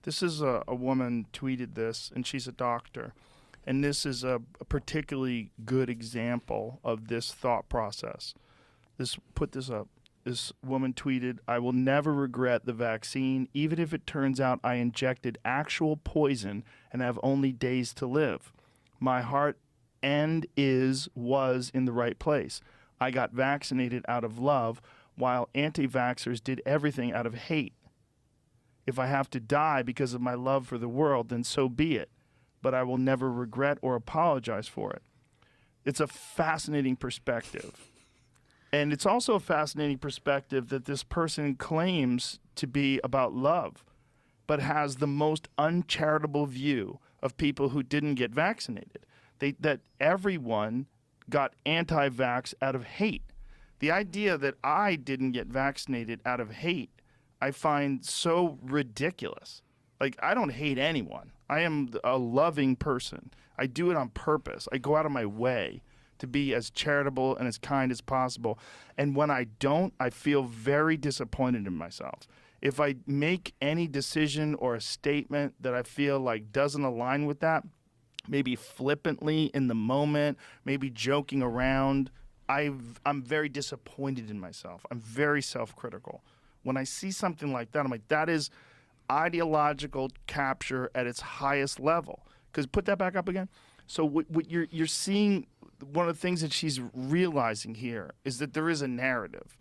This is a woman tweeted this, and she's a doctor. And this is a particularly good example of this thought process. Put this up. This woman tweeted, "I will never regret the vaccine, even if it turns out I injected actual poison and have only days to live. My heart was in the right place. I got vaccinated out of love, while anti-vaxxers did everything out of hate. If I have to die because of my love for the world, then so be it. But I will never regret or apologize for it." It's a fascinating perspective. And it's also a fascinating perspective that this person claims to be about love, but has the most uncharitable view of people who didn't get vaccinated. That everyone got anti-vax out of hate. The idea that I didn't get vaccinated out of hate, I find so ridiculous. Like, I don't hate anyone. I am a loving person. I do it on purpose. I go out of my way to be as charitable and as kind as possible. And when I don't, I feel very disappointed in myself. If I make any decision or a statement that I feel like doesn't align with that, maybe flippantly in the moment, maybe joking around, I'm very disappointed in myself. I'm very self-critical. When I see something like that, I'm like, that is ideological capture at its highest level. Because put that back up again. So what you're seeing, one of the things that she's realizing here is that there is a narrative.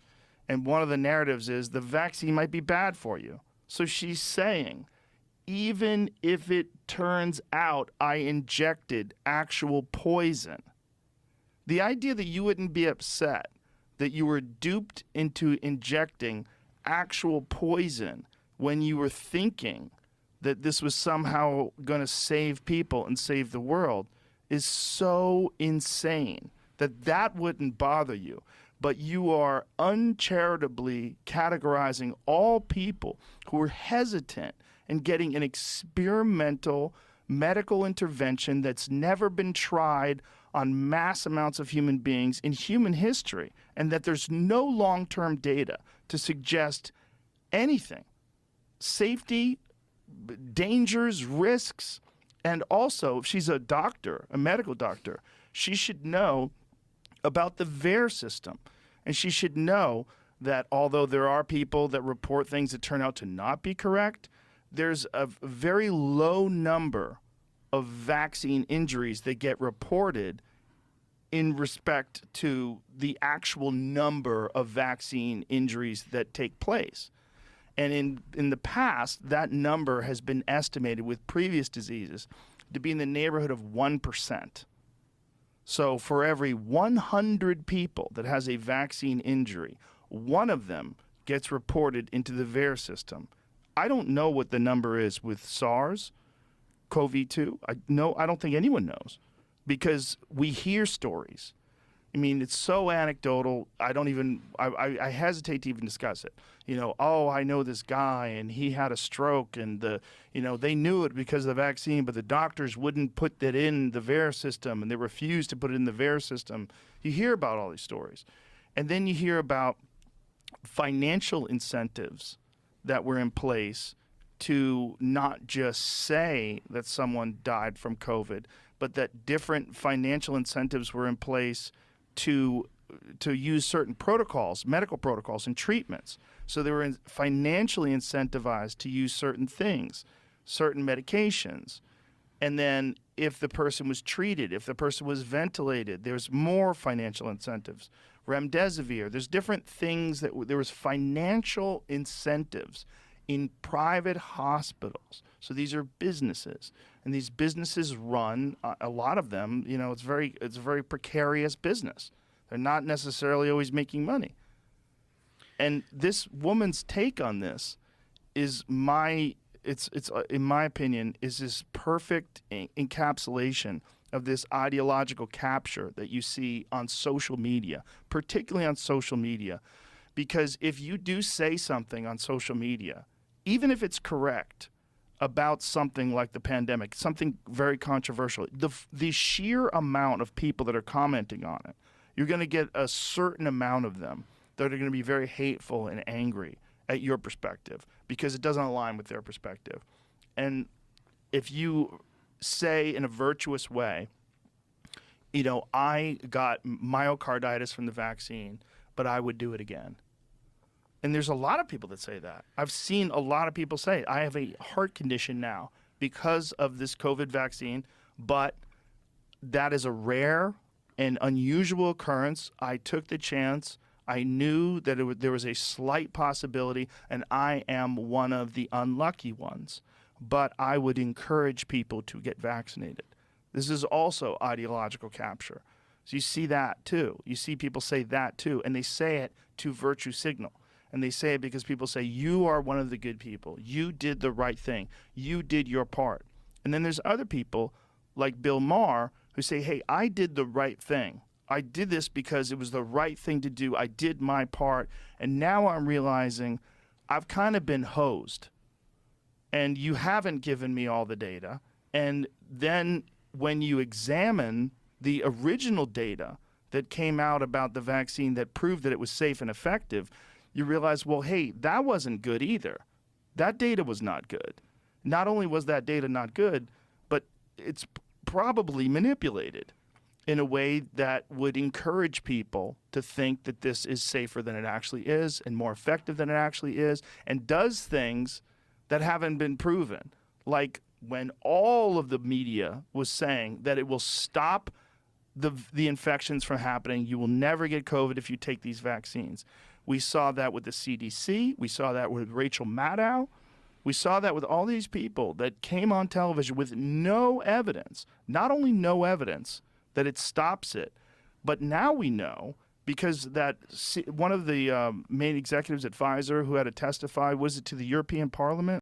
And one of the narratives is the vaccine might be bad for you. So she's saying, even if it turns out I injected actual poison, the idea that you wouldn't be upset that you were duped into injecting actual poison when you were thinking that this was somehow going to save people and save the world is so insane that wouldn't bother you. But you are uncharitably categorizing all people who are hesitant and getting an experimental medical intervention that's never been tried on mass amounts of human beings in human history, and that there's no long-term data to suggest anything. Safety, dangers, risks, and also, if she's a doctor, a medical doctor, she should know about the VAERS system. And she should know that although there are people that report things that turn out to not be correct, there's a very low number of vaccine injuries that get reported in respect to the actual number of vaccine injuries that take place. And in the past, that number has been estimated with previous diseases to be in the neighborhood of 1%. So for every 100 people that has a vaccine injury, one of them gets reported into the VAERS system. I don't know what the number is with SARS, CoV-2. I don't think anyone knows, because we hear stories. I mean, it's so anecdotal. I hesitate to even discuss it. Oh, I know this guy and he had a stroke, and they knew it because of the vaccine, but the doctors wouldn't put that in the VAERS system, and they refused to put it in the VAERS system. You hear about all these stories. And then you hear about financial incentives that were in place to not just say that someone died from COVID, but that different financial incentives were in place to use certain protocols, medical protocols and treatments. So they were financially incentivized to use certain things, certain medications. And then if the person was treated, if the person was ventilated, there's more financial incentives. Remdesivir, there's different things there was financial incentives in private hospitals. So these are businesses, and these businesses run, a lot of them, it's a very precarious business. They're not necessarily always making money. And this woman's take on this is in my opinion, is this perfect encapsulation of this ideological capture that you see on social media, particularly on social media. Because if you do say something on social media, even if it's correct about something like the pandemic, something very controversial, the sheer amount of people that are commenting on it, you're going to get a certain amount of them that are going to be very hateful and angry at your perspective because it doesn't align with their perspective. And if you say in a virtuous way, I got myocarditis from the vaccine, but I would do it again. And there's a lot of people that say that. I've seen a lot of people say, I have a heart condition now because of this COVID vaccine, but that is a rare and unusual occurrence. I took the chance. I knew that there was a slight possibility, and I am one of the unlucky ones. But I would encourage people to get vaccinated. This is also ideological capture. So you see that too. You see people say that too, and they say it to virtue signal. And they say it because people say, you are one of the good people. You did the right thing. You did your part. And then there's other people like Bill Maher who say, hey, I did the right thing. I did this because it was the right thing to do. I did my part. And now I'm realizing I've kind of been hosed. And you haven't given me all the data. And then when you examine the original data that came out about the vaccine that proved that it was safe and effective, you realize, well, hey, that wasn't good either. That data was not good. Not only was that data not good, but it's probably manipulated in a way that would encourage people to think that this is safer than it actually is and more effective than it actually is, and does things that haven't been proven. Like when all of the media was saying that it will stop the infections from happening, you will never get COVID if you take these vaccines. We saw that with the CDC. We saw that with Rachel Maddow. We saw that with all these people that came on television with no evidence, not only no evidence that it stops it, but now we know because that one of the main executives at Pfizer who had to testify, was it to the European Parliament?